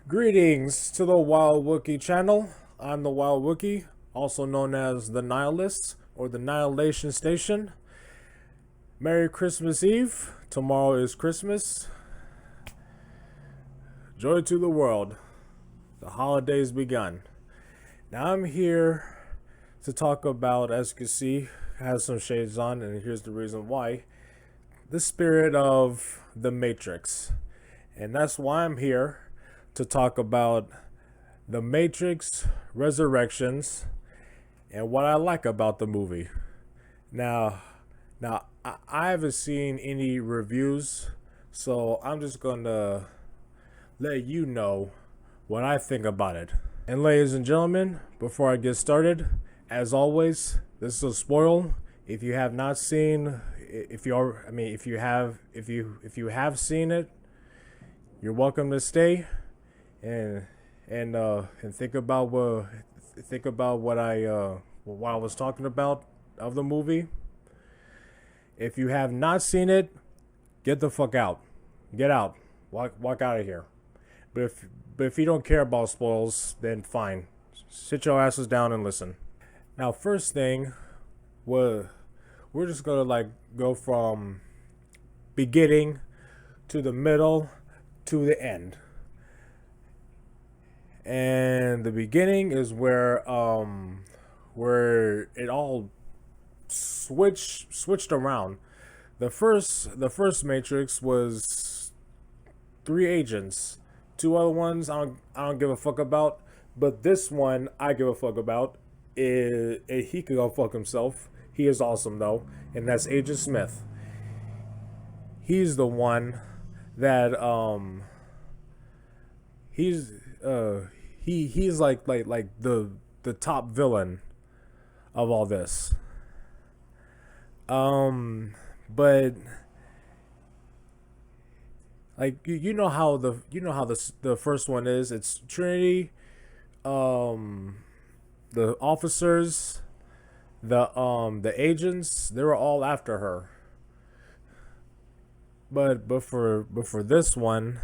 Greetings to the Wild Wookiee channel. I'm the Wild Wookiee, also known as the Nihilist or the Annihilation Station. Merry Christmas Eve. Tomorrow is Christmas. Joy to the world. The holidays begun. Now I'm here to talk about, as you can see, has some shades on, and here's the reason why. The spirit of the Matrix. And that's why I'm here to talk about The Matrix Resurrections and what I like about the movie. Now I haven't seen any reviews, so I'm just gonna let you know what I think about it. And ladies and gentlemen, before I get started, as always, this is a spoil. If you have not seen, if you have seen it, you're welcome to stay and think about what I was talking about of the movie. If you have not seen it, get the fuck out. Get out. Walk out of here. But if you don't care about spoils, then fine. Sit your asses down and listen. Now, first thing, we're just gonna go from beginning to the middle to the end. And the beginning is where it all switched around. The first Matrix was three agents. Two other ones I don't give a fuck about, but this one I give a fuck about. He could go fuck himself. He is awesome though, and that's Agent Smith. He's the one that he's like the top villain of all this. But like you know how the first one is. It's Trinity, the officers, the agents. They were all after her. But for this one,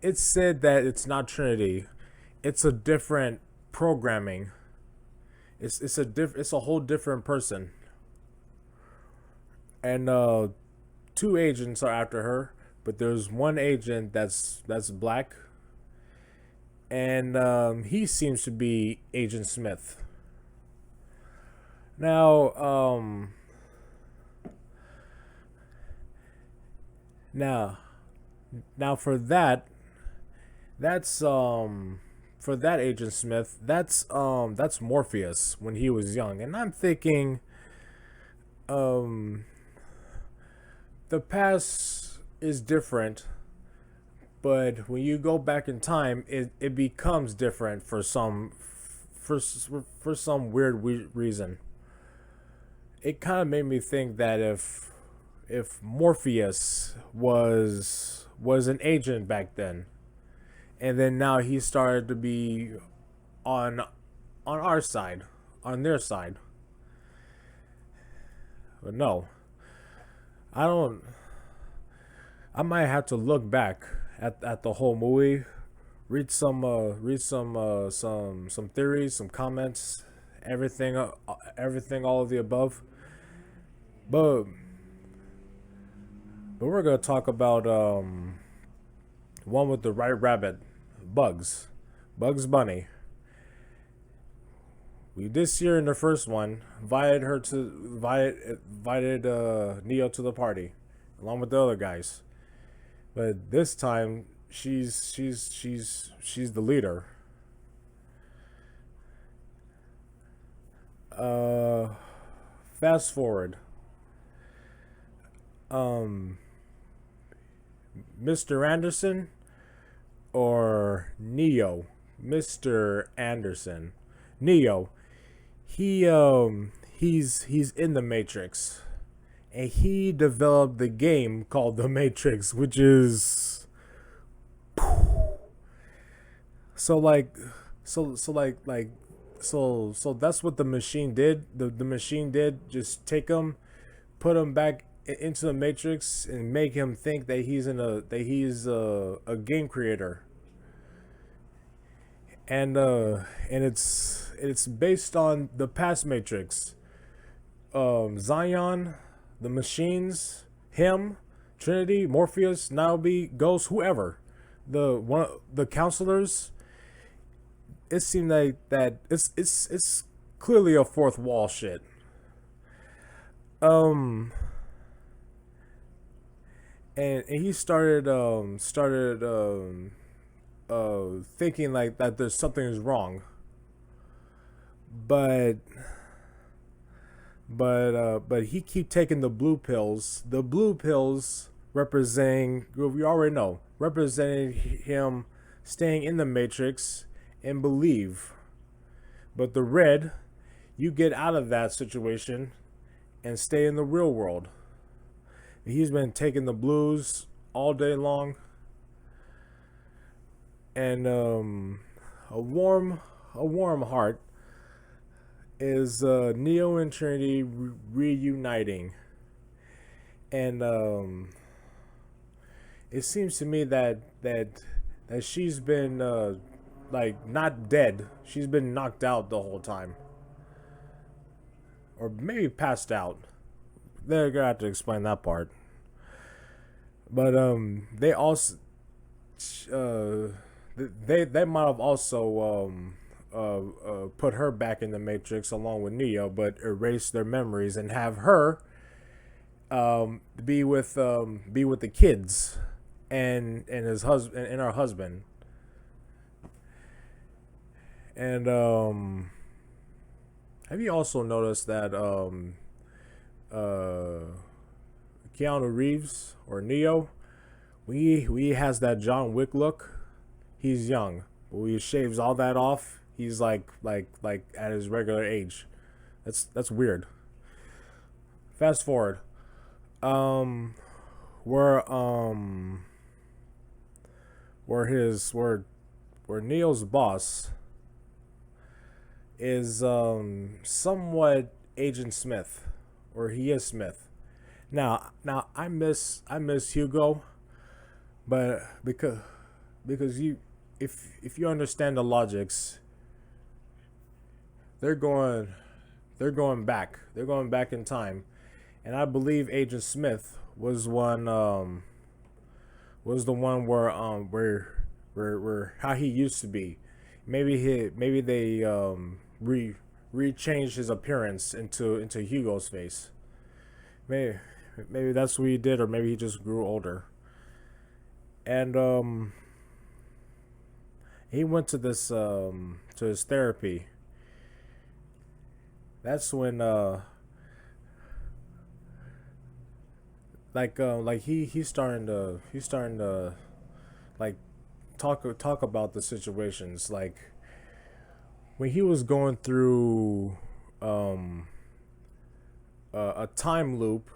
it's said that it's not Trinity. It's a different programming. It's a whole different person. And two agents are after her, but there's one agent that's black, and he seems to be Agent Smith. Now now for that Agent Smith, that's Morpheus when he was young. And I'm thinking the past is different, but when you go back in time, it becomes different for some weird reason. It kind of made me think that if Morpheus was an agent back then, and then now he started to be on our side, on their side. But no, I don't. I might have to look back at the whole movie, read some theories, some comments, everything, all of the above. But we're gonna talk about one with the right rabbit, Bugs Bunny. We this year in the first one invited Neo to the party, along with the other guys. But this time she's the leader. Fast forward. Mr. Anderson or Neo? Mr. Anderson. Neo. He's in the Matrix. And he developed the game called The Matrix, which is so that's what the machine did. The machine did just take him, put him back into the Matrix and make him think that he's a game creator, and it's based on the past Matrix. Zion, the machines, him, Trinity, Morpheus, Niobe, Ghost, whoever, the counselors. It seemed like that it's clearly a fourth wall shit. Um, and he started thinking like that there's something is wrong, but but he keep taking the blue pills. The blue pills representing, well, we already know, representing him staying in the Matrix and believe. But the red, you get out of that situation and stay in the real world. He's been taking the blues all day long, and a warm heart is Neo and Trinity reuniting, and it seems to me that she's been like not dead. She's been knocked out the whole time, or maybe passed out. They're gonna have to explain that part. But they also they might have also put her back in the Matrix along with Neo, but erase their memories and have her be with the kids and his husband and her husband. And have you also noticed that Keanu Reeves or Neo, we has that John Wick look. He's young, but when he shaves all that off, he's like at his regular age. That's weird. Fast forward, um, where where his where Neo's boss is somewhat Agent Smith, or he is Smith. Now I miss Hugo, but because you if you understand the logics, they're going they're going back in time, and I believe Agent Smith was the one where how he used to be. Maybe they changed his appearance into Hugo's face. Maybe maybe that's what he did, or maybe he just grew older. And he went to his therapy. That's when like he's starting to like talk about the situations, like when he was going through um a time loop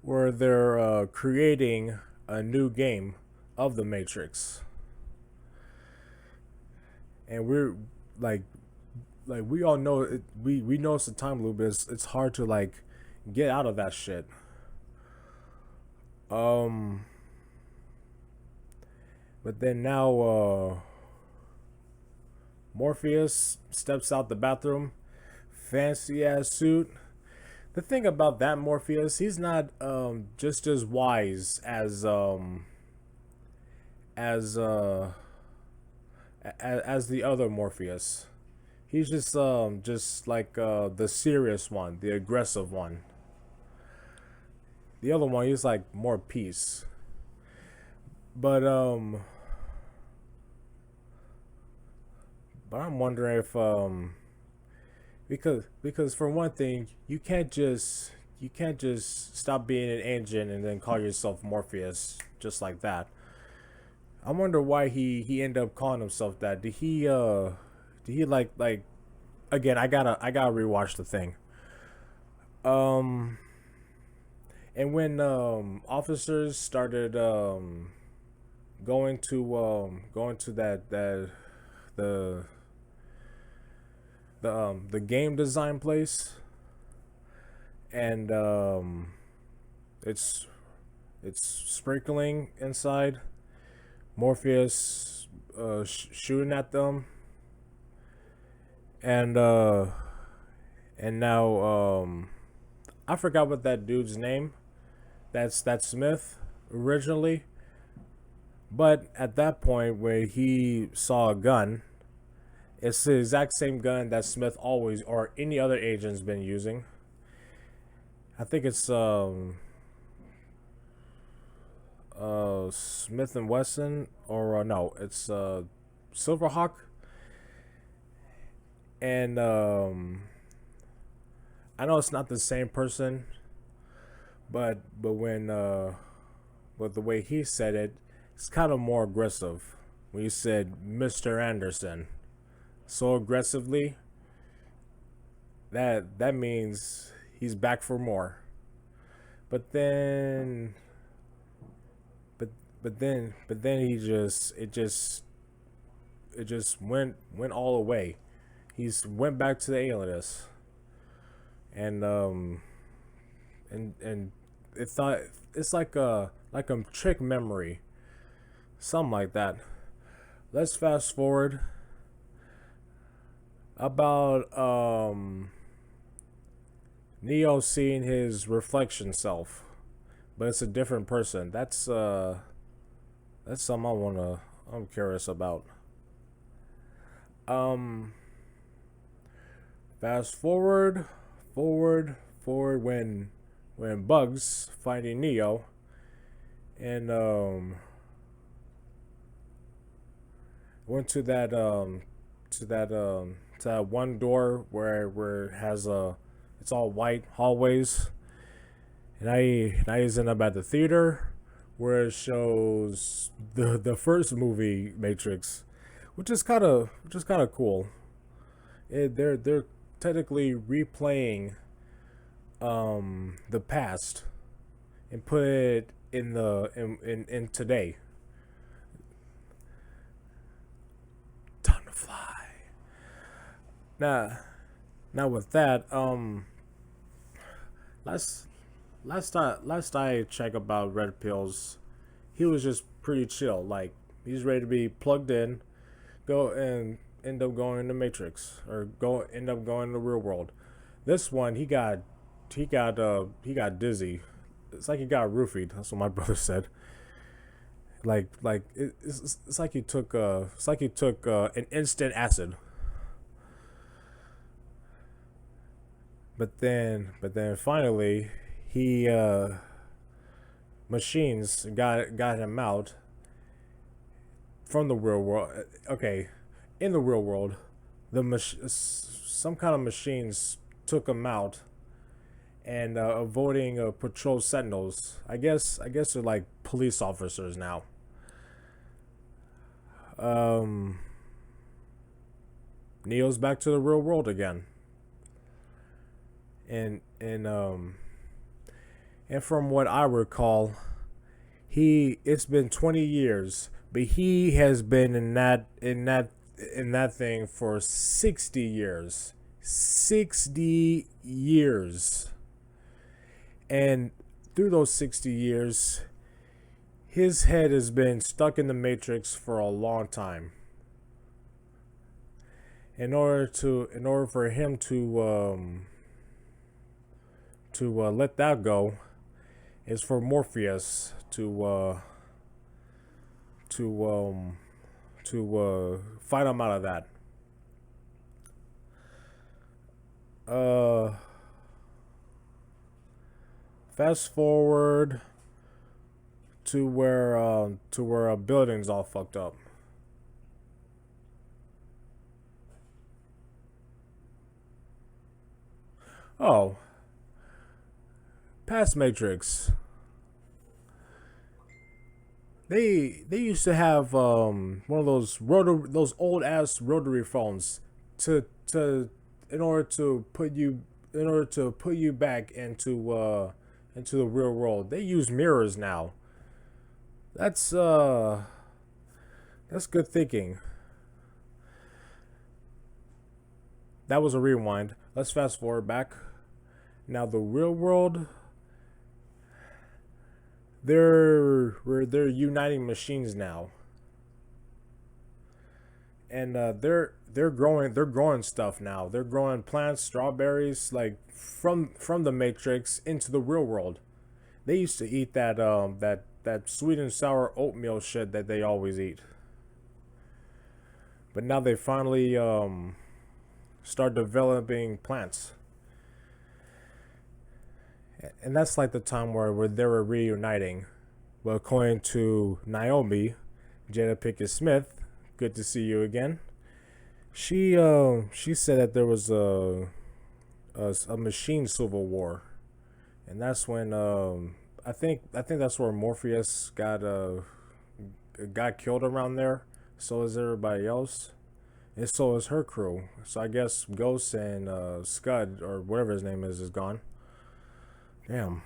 where they're creating a new game of the Matrix, and we're like we all know it, we know it's a time loop, but it's hard to like get out of that shit. um but then now Morpheus steps out the bathroom, fancy ass suit. The thing about that Morpheus, he's not just as wise as as the other Morpheus. He's just like the serious one, the aggressive one. The other one, he's like more peace. But but I'm wondering if because for one thing, you can't just stop being an engine and then call yourself Morpheus just like that. I wonder why he ended up calling himself that. Did he like again, I gotta rewatch the thing. Um and when officers started going to the the game design place, and it's it's sprinkling inside. Morpheus shooting at them, and now I forgot what that dude's name. That's Smith originally, but at that point where he saw a gun, it's the exact same gun that Smith always or any other agent's been using. I think it's Smith and Wesson, or no, it's Silverhawk, and I know it's not the same person, but the way he said it, it's kind of more aggressive. When you said Mr. Anderson so aggressively, that means he's back for more. But then, but then it just went all away. He's went back to the alias, and and it thought it's like a trick memory, something like that. Let's fast forward about Neo seeing his reflection self, but it's a different person. That's something I'm curious about. Um, Fast forward when Bugs finding Neo and went to that one door where it has it's all white hallways, and I ended up at the theater where it shows the first movie Matrix, which is kind of cool. They're technically replaying the past and put it in in today. Time to fly. Now now with that, last last I checked about Red Pills, he was just pretty chill. Like he's ready to be plugged in, go and end up going in the Matrix or go end up going in the real world. This one he got dizzy. It's like he got roofied. That's what my brother said. It's like he took an instant acid. But then finally he machines got him out from the real world. Okay, in the real world, some kind of machines took him out and avoiding patrol sentinels. I guess they're like police officers now. Um, Neo's back to the real world again, and and from what I recall, he it's been 20 years, but he has been in that thing for 60 years. 60 years. And through those 60 years, his head has been stuck in the matrix for a long time. In order for him to let that go is for Morpheus to fight him out of that. Uh, Fast forward to where a building's all fucked up. Oh, past Matrix. They used to have one of those old ass rotary phones to in order to put you back into the real world. They use mirrors now. That's uh that's good thinking. That was a rewind. Let's fast forward back. Now the real world they're uniting machines now, and they're growing stuff now. They're growing plants, strawberries, like from the Matrix into the real world. They used to eat that sweet and sour oatmeal shit that they always eat, but now they finally start developing plants, and that's like the time where they were reuniting. Well, according to Naomi, Jada Pickett Smith, good to see you again. She said that there was a machine civil war, and that's when I think that's where Morpheus got killed around there. So is everybody else, and so is her crew. So I guess Ghost and Scud or whatever his name is gone. Damn.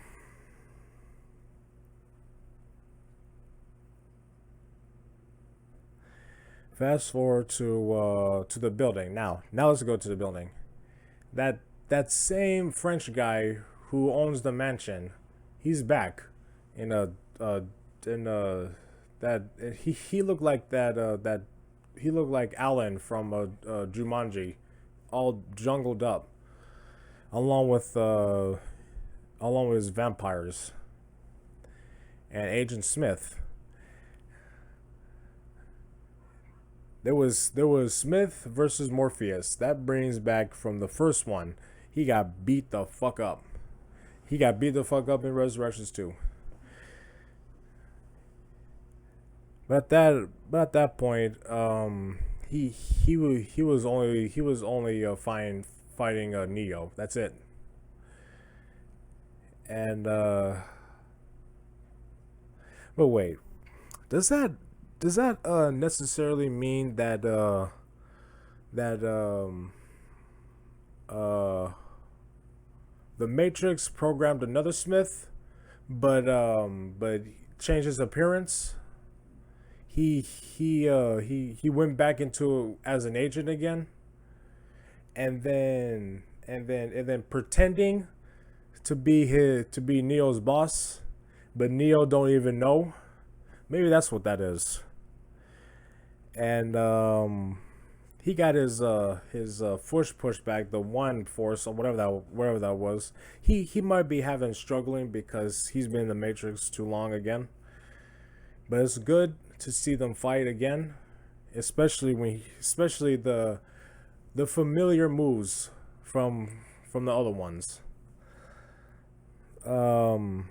Fast forward to the building. Now let's go to the building. That same French guy who owns the mansion, he's back in a in that he looked like that he looked like Alan from Jumanji, all jungled up, along with uh, along with his vampires and Agent Smith. There was Smith versus Morpheus. That brings back from the first one. He got beat the fuck up. He got beat the fuck up in Resurrections too. But at that point, he was only fighting Neo. That's it. And but wait, does that does that necessarily mean that uh the Matrix programmed another Smith, but changed his appearance? He went back into as an agent again, and then pretending to be Neo's boss, but Neo don't even know. Maybe that's what that is. And he got his force pushed back, the one force or whatever that was. He might be having struggling because he's been in the Matrix too long again. But it's good to see them fight again, especially the familiar moves from the other ones. Um,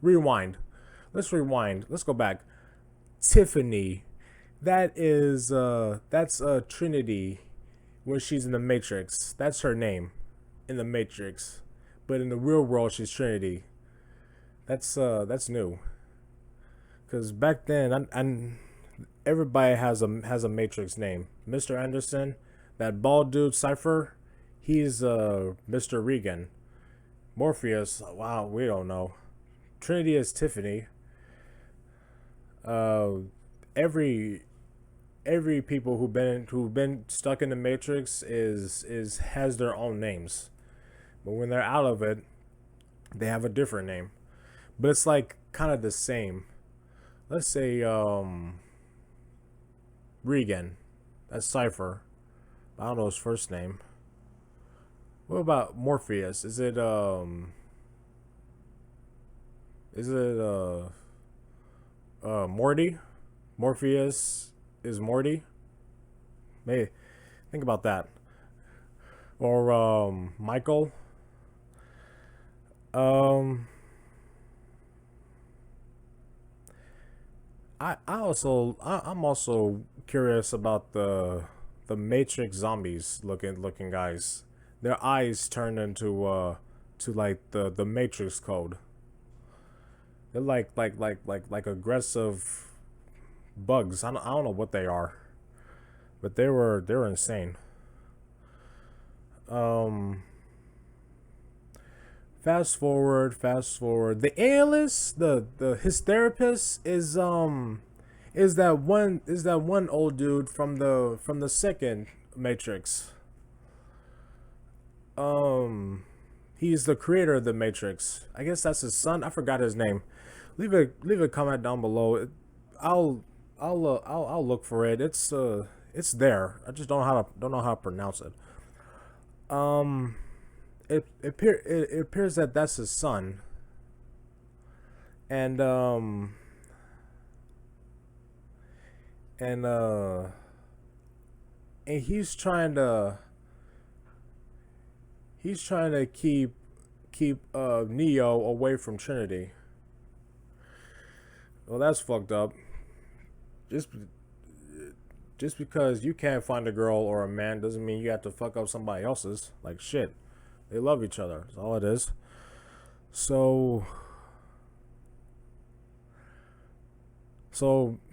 rewind. Let's rewind. Let's go back. Tiffany, that's Trinity when she's in the Matrix. That's her name in the Matrix, but in the real world she's Trinity. That's new. Cause back then, everybody has a Matrix name. Mr. Anderson, that bald dude Cipher, he's Mr. Regan. Morpheus, wow, we don't know. Trinity is Tiffany. Uh, every every people who've been stuck in the Matrix is has their own names, but when they're out of it, they have a different name. But it's like kind of the same. Let's say Regan. That's Cipher. I don't know his first name. What about Morpheus? Is it Morty? Morpheus is Morty? Maybe think about that. Or Michael. Um I'm also curious about the Matrix zombies looking guys. Their eyes turn into to like the Matrix code. They're like aggressive bugs. I don't know what they are, but they were insane. Um, fast forward. The analyst, the his therapist is that one old dude from the second Matrix. Um, He's the creator of the Matrix. I guess that's his son. I forgot his name. Leave a comment down below. I'll I'll look for it. It's there. I just don't know how to pronounce it. Um, it appears that that's his son, and and uh and he's trying to keep Neo away from Trinity. Well, that's fucked up. Just just because you can't find a girl or a man doesn't mean you have to fuck up somebody else's. Like shit, they love each other. That's all it is. So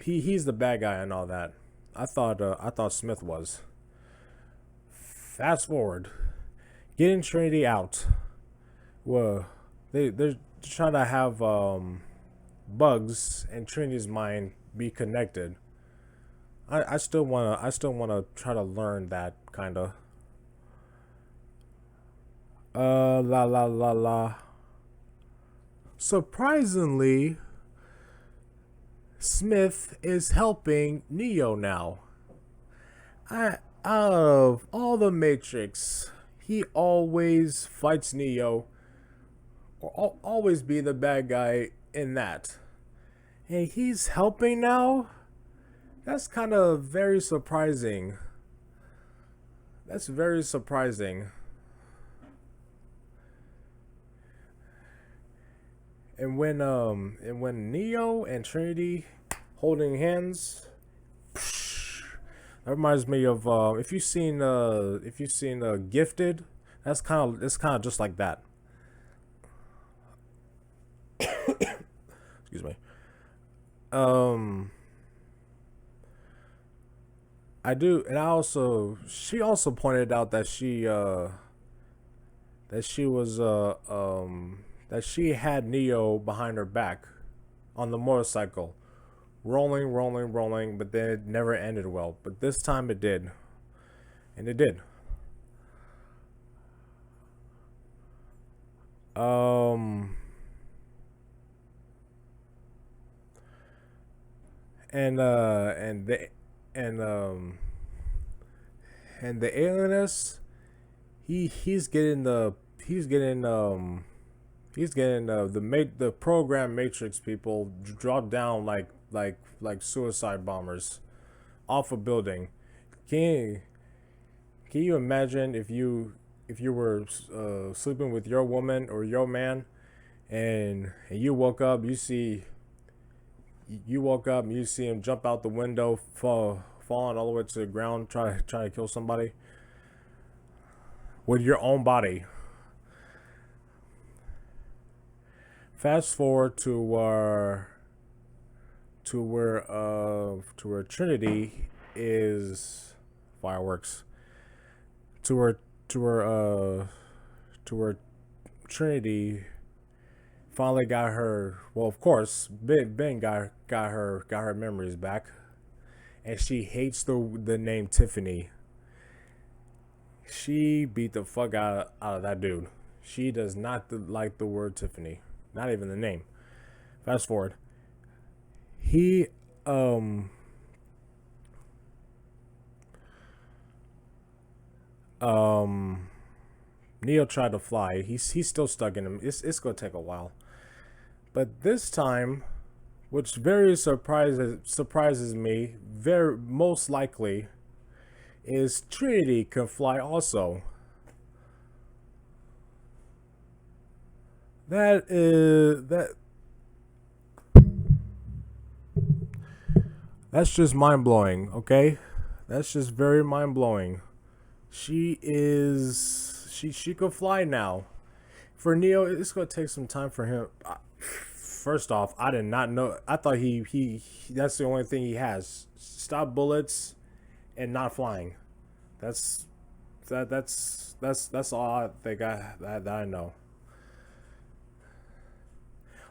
he's the bad guy and all that. I thought Smith was. Fast forward, getting Trinity out. Well, they're trying to have bugs and Trinity's mind be connected. I still wanna try to learn that kinda. La la la la. Surprisingly, Smith is helping Neo now. Out of all the Matrix, he always fights Neo, or always be the bad guy in that. And he's helping now? That's kind of very surprising. That's very surprising. And when Neo and Trinity holding hands, that reminds me of if you've seen Gifted, it's kind of just like that. Excuse me. I do, and she also pointed out that she was that she had Neo behind her back on the motorcycle, rolling, but then it never ended well. But this time it did, and it did. Um, and and um and the alienist, he's getting the program Matrix people dropped down like suicide bombers off a building. Can can you imagine if you were sleeping with your woman or your man, and you woke up and you see him jump out the window, falling all the way to the ground, try to kill somebody with your own body. Fast forward to where Trinity is fireworks. To where to where to where Trinity finally got her. Well, of course, Ben got her memories back, and she hates the name Tiffany. She beat the fuck out of that dude. She does not like the word Tiffany, not even the name. Fast forward, he um Neo tried to fly. He's still stuck in him. It's gonna take a while, but this time, which very surprises me, very most likely, is Trinity can fly also. That that's just mind blowing. Okay, that's just very mind blowing. She could fly now. For Neo, it's gonna take some time for him. First off, I did not know. I thought he that's the only thing he has: stop bullets and not flying. That's that's all I think that I know.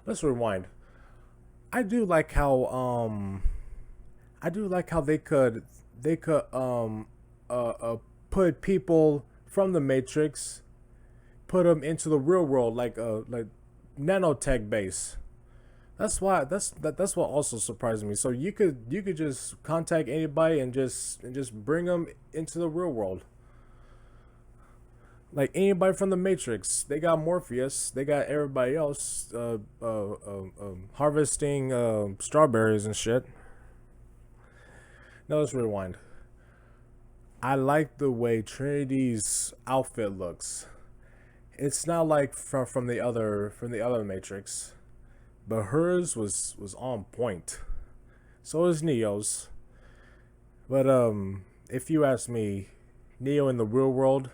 Let's rewind. I do like how I do like how they could put people from the Matrix put them into the real world, like nanotech base. That's what also surprised me. So you could just contact anybody and just bring them into the real world. Like anybody from the Matrix, they got Morpheus, they got everybody else harvesting strawberries and shit. Now let's rewind. I like the way Trinity's outfit looks. It's not like from the other Matrix, but hers was on point. So is Neo's. But if you ask me, Neo in the real world,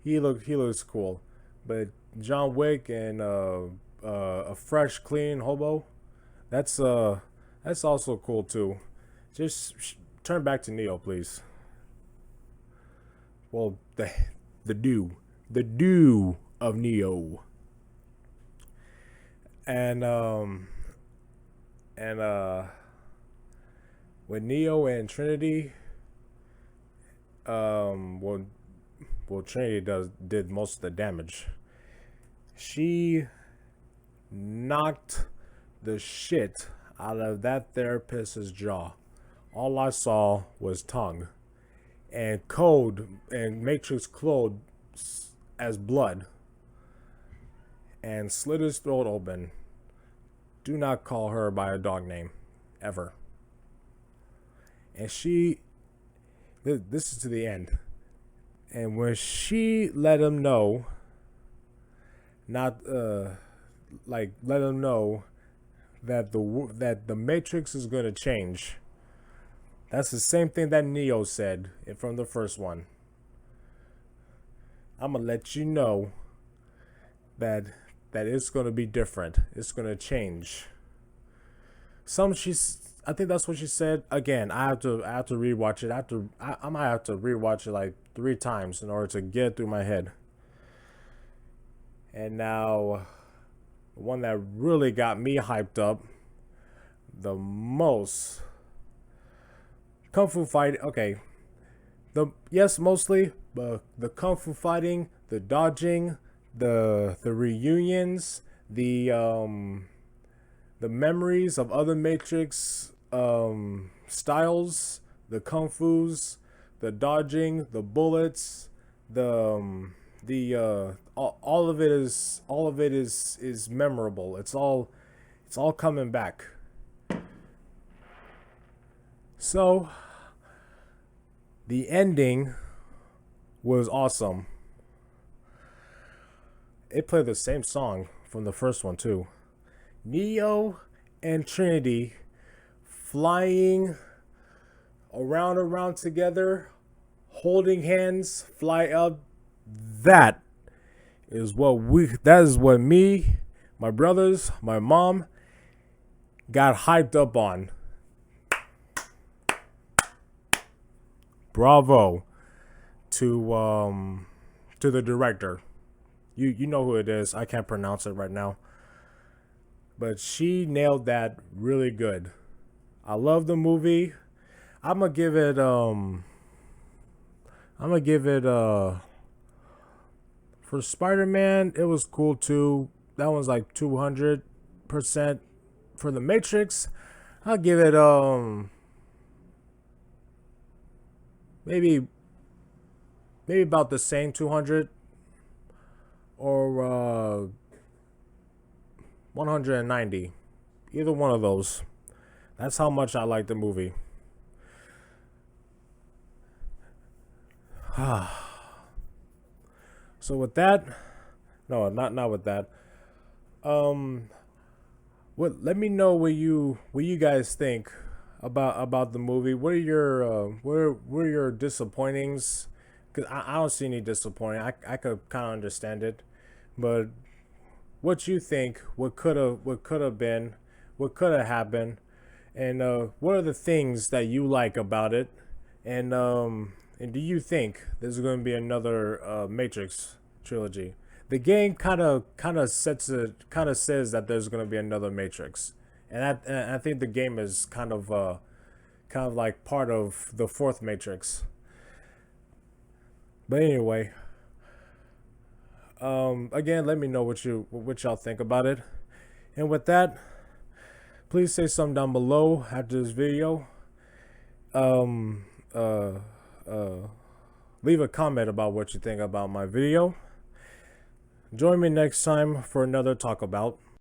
he looks cool. But John Wick and a fresh, clean hobo, that's also cool too. Just turn back to Neo, please. Well, the do of Neo, and and with Neo and Trinity, well, Trinity did most of the damage. She knocked the shit out of that therapist's jaw. All I saw was tongue and code and Matrix code as blood and slit his throat open. Do not call her by a dog name, ever. And this is to the end. And when she let him know, not let him know that the Matrix is gonna change. That's the same thing that Neo said from the first one. I'm gonna let you know that it's gonna be different. It's gonna change. I think that's what she said. Again, I have to rewatch it. I might have to rewatch it like 3 times in order to get it through my head. And now, the one that really got me hyped up the most, kung fu fight. Okay, mostly, but the kung fu fighting, the dodging, the reunions, the memories of other Matrix styles, the kung fu's, the dodging, the bullets, all of it is memorable. It's all coming back. So the ending was awesome. It played the same song from the first one too. Neo and Trinity flying around together, holding hands, fly up. That is what me, my brothers, my mom got hyped up on. Bravo to the director. You know who it is. I can't pronounce it right now. But she nailed that really good. I love the movie. I'm gonna give it for Spider-Man, it was cool too. That one's like 200%. For the Matrix, I'll give it maybe about the same 200 or 190. Either one of those. That's how much I like the movie. So with that, no, not with that. Let me know what you guys think about the movie. What are your disappointings? Cause I don't see any disappointing. I could kind of understand it, but what you think? What could have been? What could have happened? And what are the things that you like about it? And do you think there's going to be another Matrix trilogy? The game kind of says that there's going to be another Matrix, and I think the game is kind of like part of the fourth Matrix. But anyway, Again, let me know what y'all think about it. And with that, please say something down below after this video. Um, uh, Leave a comment about what you think about my video. Join me next time for another talk about.